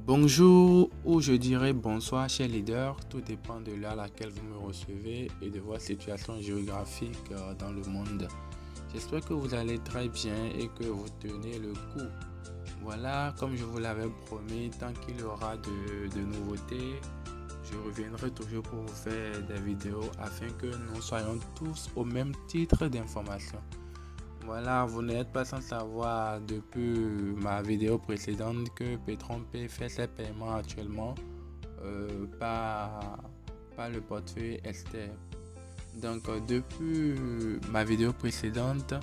Bonjour ou je dirais bonsoir chers leaders, tout dépend de l'heure à laquelle vous me recevez et de votre situation géographique dans le monde. J'espère que vous allez très bien et que vous tenez le coup. Voilà, comme je vous l'avais promis, tant qu'il y aura de nouveautés, je reviendrai toujours pour vous faire des vidéos afin que nous soyons tous au même titre d'information. Voilà, vous n'êtes pas sans savoir depuis ma vidéo précédente que Petron-P fait ses paiements actuellement par le portefeuille Esther. Donc, depuis ma vidéo précédente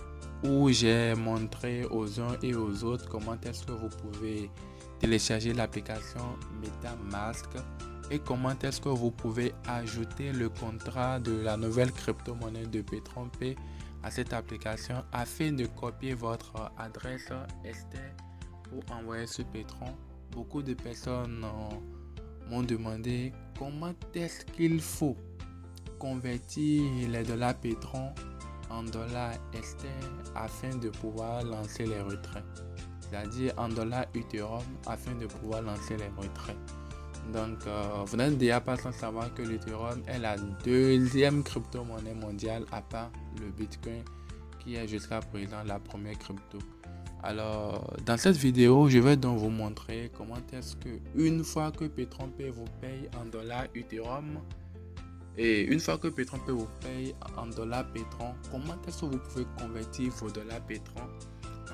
où j'ai montré aux uns et aux autres comment est-ce que vous pouvez télécharger l'application MetaMask et comment est-ce que vous pouvez ajouter le contrat de la nouvelle crypto-monnaie de Petron-P à cette application afin de copier votre adresse Esther pour envoyer ce Petron. Beaucoup de personnes m'ont demandé comment est-ce qu'il faut convertir les dollars Petron en dollars Esther afin de pouvoir lancer les retraits, c'est-à-dire en dollars Ethereum afin de pouvoir lancer les retraits. Donc, vous n'êtes déjà pas sans savoir que l'Ethereum est la deuxième crypto-monnaie mondiale à part le Bitcoin qui est jusqu'à présent la première crypto. Alors, dans cette vidéo, je vais donc vous montrer comment est-ce que une fois que Petron-P vous paye en dollars Ethereum et une fois que Petron-P vous paye en dollars Petron, comment est-ce que vous pouvez convertir vos dollars Petron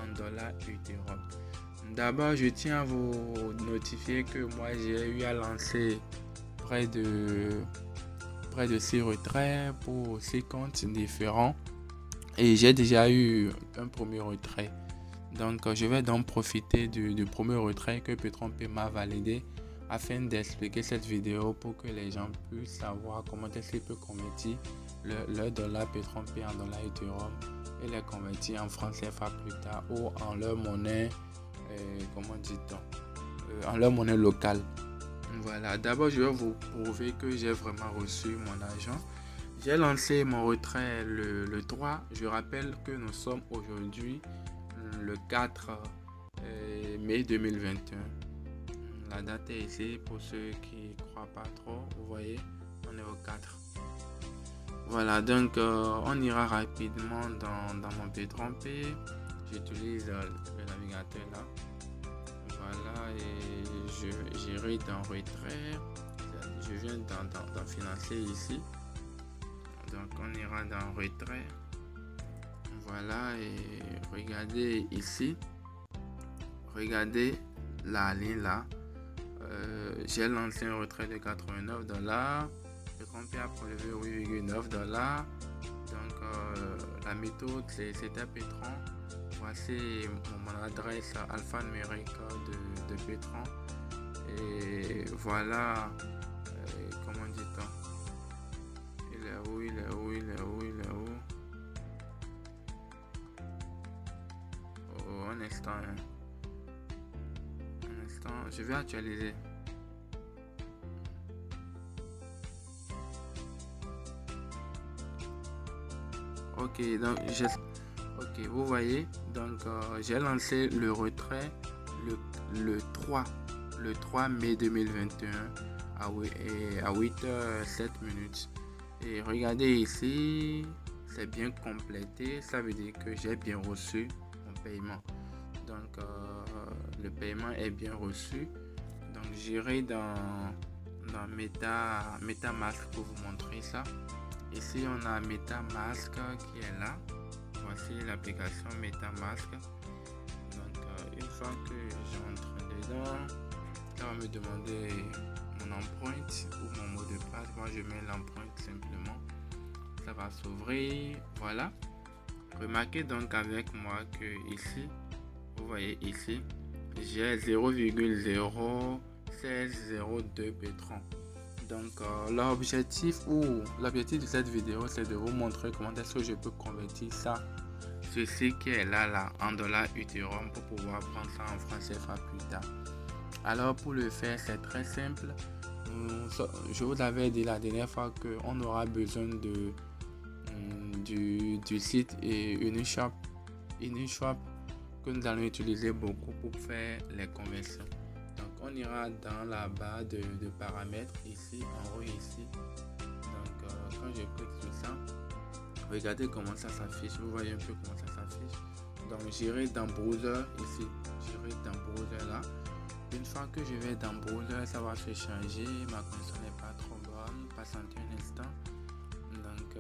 en dollars Ethereum. D'abord, je tiens à vous notifier que moi, j'ai eu à lancer près de 6 retraits pour 6 comptes différents et j'ai déjà eu un premier retrait. Donc, je vais donc profiter du premier retrait que Petron-P m'a validé afin d'expliquer cette vidéo pour que les gens puissent savoir comment est-ce qu'ils peuvent convertir le dollar Petron-P en dollar Ethereum et les convertir en francs CFA plus tard ou en leur monnaie. Comment dit-on, en leur monnaie locale. Voilà, d'abord je vais vous prouver que j'ai vraiment reçu mon argent. J'ai lancé mon retrait le 3. Je rappelle que nous sommes aujourd'hui le 4 mai 2021. La date est ici pour ceux qui ne croient pas trop. Vous voyez, on est au 4. Voilà, donc on ira rapidement dans mon Petron-P. J'utilise le navigateur là. Voilà, et j'irai dans retrait. Je viens d'en financer ici. Donc on ira dans retrait. Voilà, et regardez ici. Regardez la ligne là. J'ai lancé un retrait de $89. Petron-P a prélevé $8,9. Donc la méthode c'était Petron. Voici mon adresse alphanumérique de Petron. Et voilà, comment dit-on? Il est où? Oh, un instant. Je vais actualiser. Ok, donc ok, vous voyez, donc j'ai lancé le retrait le 3 mai 2021 à 8h07 minutes. Et regardez ici, c'est bien complété, ça veut dire que j'ai bien reçu mon paiement. Donc le paiement est bien reçu. Donc j'irai dans MetaMask pour vous montrer ça. Ici on a MetaMask qui est là. Voici l'application MetaMask. Donc une fois que j'entre dedans, ça va me demander mon empreinte ou mon mot de passe. Moi je mets l'empreinte simplement. Ça va s'ouvrir. Voilà. Remarquez donc avec moi que ici, vous voyez ici, j'ai 0,01602 Petron. Donc l'objectif de cette vidéo, c'est de vous montrer comment est-ce que je peux convertir ça, ceci qui est là en dollars Ethereum pour pouvoir prendre ça en francs CFA plus tard. Alors pour le faire, c'est très simple. Je vous avais dit la dernière fois qu'on aura besoin du site et Uniswap que nous allons utiliser beaucoup pour faire les conversions. Donc on on ira dans la barre de paramètres ici, en haut ici. Donc quand je clique sur ça, regardez comment ça s'affiche. Vous voyez un peu comment ça s'affiche. Donc j'irai dans browser ici. J'irai dans browser là. Une fois que je vais dans browser, ça va se changer. Ma connexion n'est pas trop bonne. Patientez un instant. Donc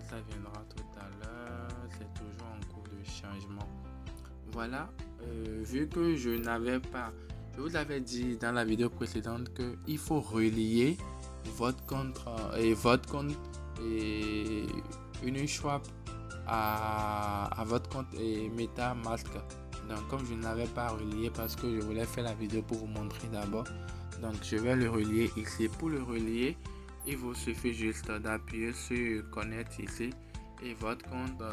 ça viendra tout à l'heure. C'est toujours en cours de changement. Voilà. Vu que je n'avais pas, je vous avais dit dans la vidéo précédente que il faut relier votre compte et Uniswap à votre compte et MetaMask. Donc comme je ne l'avais pas relié parce que je voulais faire la vidéo pour vous montrer d'abord, donc je vais le relier ici. Pour le relier, il vous suffit juste d'appuyer sur connect ici et votre compte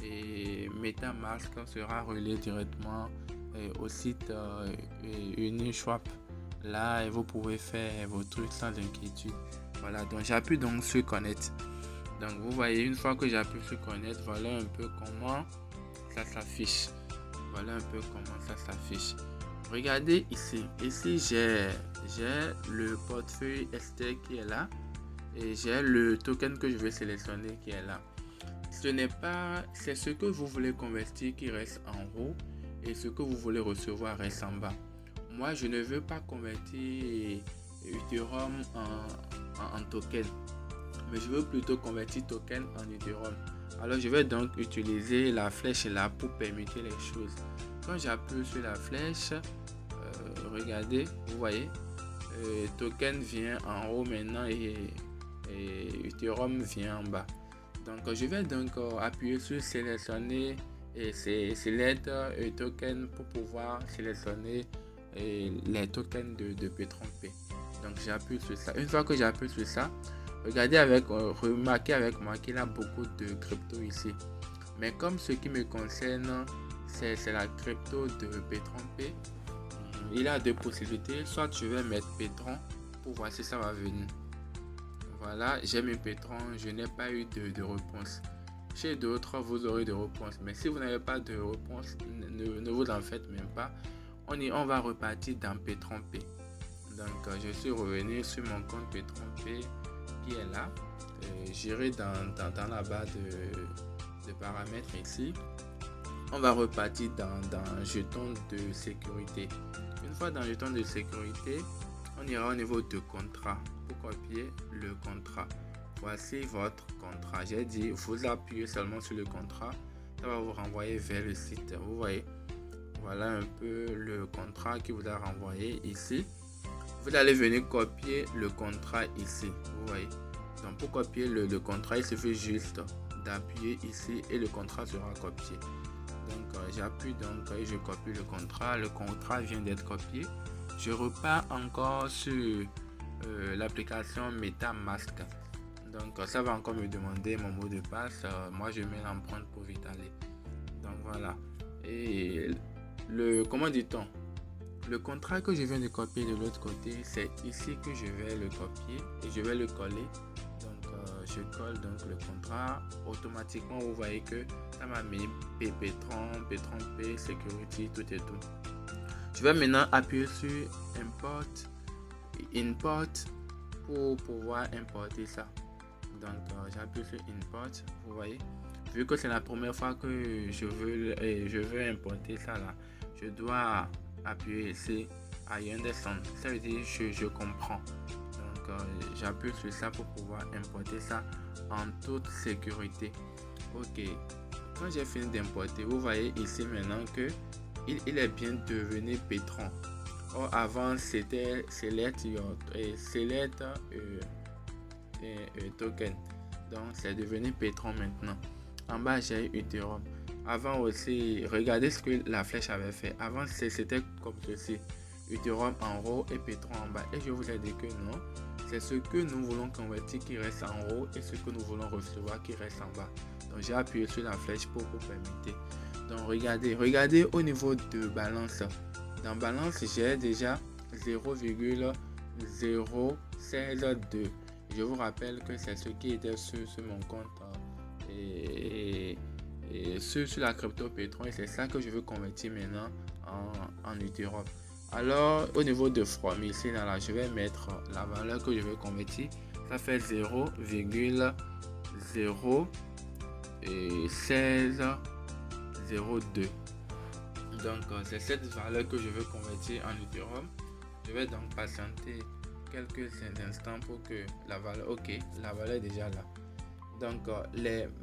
et MetaMask sera relié directement au site Uniswap. Là, vous pouvez faire vos trucs sans inquiétude. Voilà, donc j'appuie donc sur connect. Donc vous voyez, une fois que j'appuie sur connect, voilà un peu comment ça s'affiche. Voilà un peu comment ça s'affiche. Regardez ici. Ici, j'ai le portefeuille ST qui est là. Et j'ai le token que je vais sélectionner qui est là. C'est ce que vous voulez convertir qui reste en haut. Et ce que vous voulez recevoir reste en bas. Moi, je ne veux pas convertir Ethereum en token. Mais je veux plutôt convertir token en Ethereum. Alors je vais donc utiliser la flèche là pour permettre les choses. Quand j'appuie sur la flèche, regardez, vous voyez, token vient en haut maintenant et Ethereum vient en bas. Donc je vais donc appuyer sur sélectionner et select token pour pouvoir sélectionner les tokens de P30P. Donc j'appuie sur ça. Une fois que j'appuie sur ça, regardez remarquez avec moi qu'il y a beaucoup de crypto ici. Mais comme ce qui me concerne, c'est la crypto de P30P, il y a deux possibilités. Soit je vais mettre P30 pour voir si ça va venir. Voilà, j'ai mis P30, je n'ai pas eu de réponse. Chez d'autres, vous aurez de réponse. Mais si vous n'avez pas de réponse, ne vous en faites même pas. On va repartir dans P30P. Donc, je suis revenu sur mon compte P30P qui est là. J'irai dans la barre de paramètres ici. On va repartir dans jeton de sécurité. Une fois dans jeton de sécurité, on ira au niveau de contrat pour copier le contrat. Voici votre contrat. J'ai dit, vous appuyez seulement sur le contrat, ça va vous renvoyer vers le site. Vous voyez, voilà un peu le contrat qui vous a renvoyé ici. Vous allez venir copier le contrat ici. Vous voyez. Donc pour copier le contrat, il suffit juste d'appuyer ici et le contrat sera copié. Donc j'appuie donc et je copie le contrat. Le contrat vient d'être copié. Je repars encore sur l'application MetaMask. Donc ça va encore me demander mon mot de passe. Moi je mets l'empreinte pour vite aller. Donc voilà. Et comment dit-on? Le contrat que je viens de copier de l'autre côté, c'est ici que je vais le copier et je vais le coller. Donc je colle donc le contrat. Automatiquement vous voyez que ça m'a mis P30, P30P, Security, tout et tout. Je vais maintenant appuyer sur Import pour pouvoir importer ça. Donc j'appuie sur Import, vous voyez. Vu que c'est la première fois que je veux importer ça là, je dois appuyer ici I understand. Ça veut dire je comprends. Donc j'appuie sur ça pour pouvoir importer ça en toute sécurité. Ok. Quand j'ai fini d'importer, vous voyez ici maintenant que il est bien devenu P30. Or avant c'était select token. Donc c'est devenu P30 maintenant. En bas j'ai Ethereum. Avant aussi, regardez ce que la flèche avait fait. Avant c'était comme ceci. Ethereum en haut et P30 en bas. Et je vous ai dit que non. C'est ce que nous voulons convertir qui reste en haut et ce que nous voulons recevoir qui reste en bas. Donc j'ai appuyé sur la flèche pour vous permettre. Donc regardez au niveau de balance. Dans balance, j'ai déjà 0,0162. Je vous rappelle que c'est ce qui était sur mon compte et sur la crypto P30. Et c'est ça que je veux convertir maintenant en Ethereum. Alors, au niveau de from, ici, je vais mettre la valeur que je veux convertir. Ça fait 0,01602. Donc, c'est cette valeur que je veux convertir en Ethereum. Je vais donc patienter quelques instants pour que la valeur, ok, la valeur est déjà là. Donc,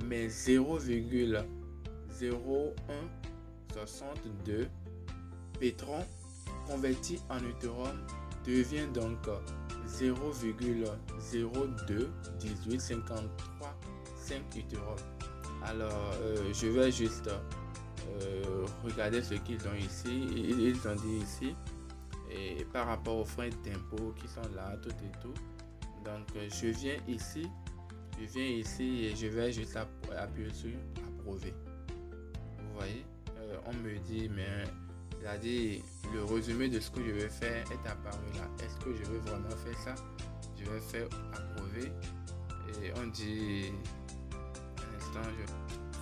mes 0,0162 pétrons converti en Ethereum devient donc 0,021853 Ethereum. Alors, je vais juste regarder ce qu'ils ont ici. Ils ont dit ici, et par rapport aux frais d'impôt qui sont là, tout et tout. Donc, je viens ici et je vais juste appuyer sur approuver. Vous voyez, on me dit, mais c'est-à-dire le résumé de ce que je vais faire est apparu là. Est-ce que je veux vraiment faire ça? Je vais faire approuver et on dit un instant.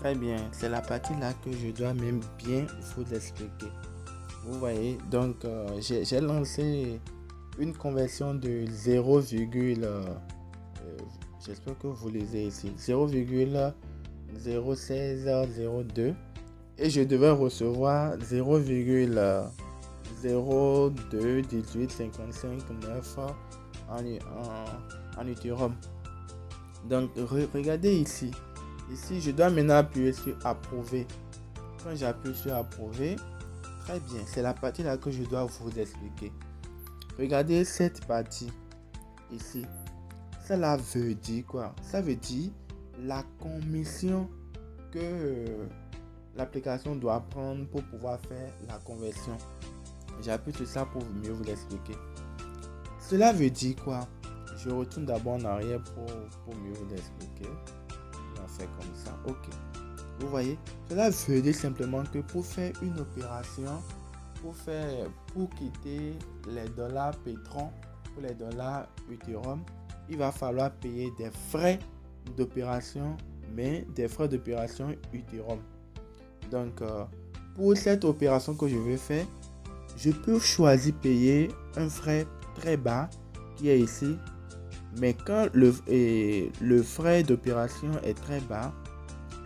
Très bien, c'est la partie là que je dois même bien vous expliquer. Vous voyez, donc j'ai lancé une conversion de 0, j'espère que vous lisez ici, 0,01602 et je devais recevoir 0,021855,9 en Ethereum. Donc regardez ici. Ici, je dois maintenant appuyer sur approuver. Quand j'appuie sur approuver, très bien, c'est la partie là que je dois vous expliquer. Regardez cette partie ici. Cela veut dire quoi? Ça veut dire la commission que l'application doit prendre pour pouvoir faire la conversion. J'appuie sur ça pour mieux vous l'expliquer. Cela veut dire quoi? Je retourne d'abord en arrière pour mieux vous l'expliquer. On fait comme ça. Ok. Vous voyez, cela veut dire simplement que pour faire une opération, pour quitter les dollars pétrons pour les dollars Ethereum, il va falloir payer des frais d'opération, mais des frais d'opération Ethereum. Donc, pour cette opération que je vais faire, je peux choisir payer un frais très bas qui est ici. Mais quand le frais d'opération est très bas,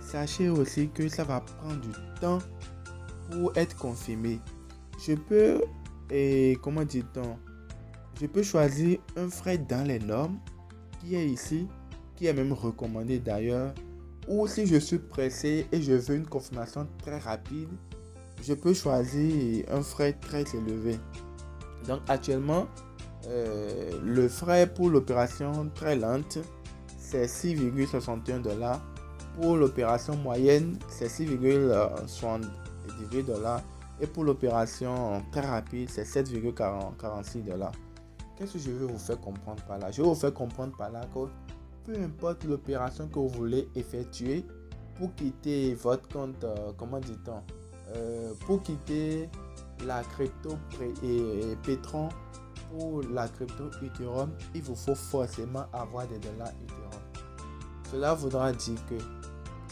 sachez aussi que ça va prendre du temps pour être confirmé. Je peux, je peux choisir un frais dans les normes qui est ici, qui est même recommandé d'ailleurs. Ou si je suis pressé et je veux une confirmation très rapide, je peux choisir un frais très élevé. Donc actuellement, le frais pour l'opération très lente, c'est 6,61 $. Pour l'opération moyenne, c'est 6,78 $. Et pour l'opération très rapide, c'est 7,46 $. Qu'est-ce que je veux vous faire comprendre par là? Je vais vous faire comprendre par là que peu importe l'opération que vous voulez effectuer pour quitter votre compte, pour quitter la crypto et pétron pour la crypto Ethereum, il vous faut forcément avoir des dollars Ethereum. Cela voudra dire que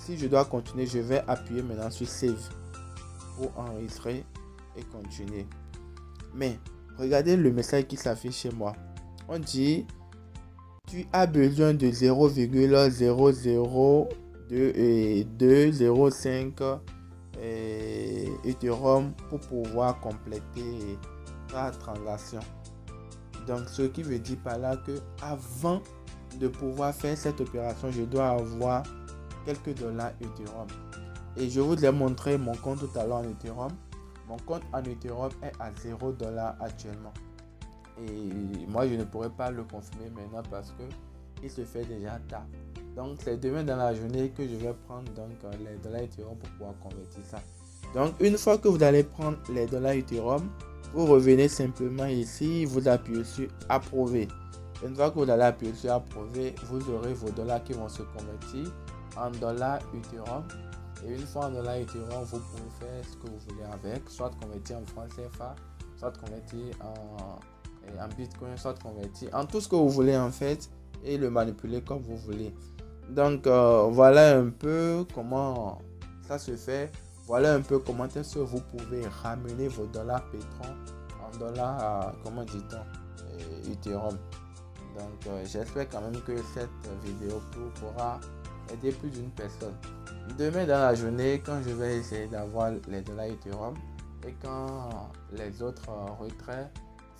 si je dois continuer, je vais appuyer maintenant sur Save pour enregistrer et continuer. Mais regardez le message qui s'affiche chez moi. On dit tu as besoin de 0,00205 Ethereum pour pouvoir compléter ta transaction. Donc, ce qui veut dire par là que avant de pouvoir faire cette opération, je dois avoir quelques dollars Ethereum. Et je vous ai montré mon compte tout à l'heure en Ethereum. Mon compte en Ethereum est à 0 $ actuellement. Et moi, je ne pourrais pas le confirmer maintenant parce que il se fait déjà tard. Donc, c'est demain dans la journée que je vais prendre les dollars Ethereum pour pouvoir convertir ça. Donc, une fois que vous allez prendre les dollars Ethereum, vous revenez simplement ici, vous appuyez sur approuver. Une fois que vous allez appuyer sur approuver, vous aurez vos dollars qui vont se convertir en dollars Ethereum. Et une fois en dollars Ethereum, vous pouvez faire ce que vous voulez avec, soit convertir en francs CFA, soit convertir en Bitcoin, soit convertir en tout ce que vous voulez en fait et le manipuler comme vous voulez. Donc voilà un peu comment ça se fait. Voilà un peu comment est-ce que vous pouvez ramener vos dollars pétrons en dollars, comment dit-on, Ethereum. Donc j'espère quand même que cette vidéo pourra aider plus d'une personne. Demain dans la journée, quand je vais essayer d'avoir les dollars Ethereum et quand les autres retraits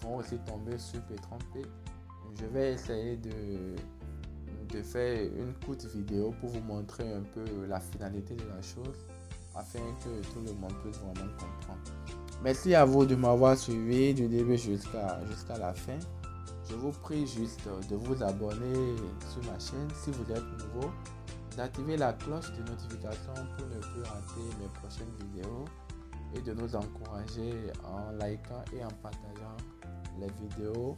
vont aussi tomber sur P30P, je vais essayer de faire une courte vidéo pour vous montrer un peu la finalité de la chose afin que tout le monde puisse vraiment comprendre. Merci à vous de m'avoir suivi du début jusqu'à la fin. Je vous prie juste de vous abonner sur ma chaîne si vous êtes nouveau, d'activer la cloche de notification pour ne plus rater mes prochaines vidéos et de nous encourager en likant et en partageant les vidéos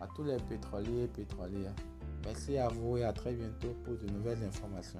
à tous les pétroliers et pétrolières. Merci à vous et à très bientôt pour de nouvelles informations.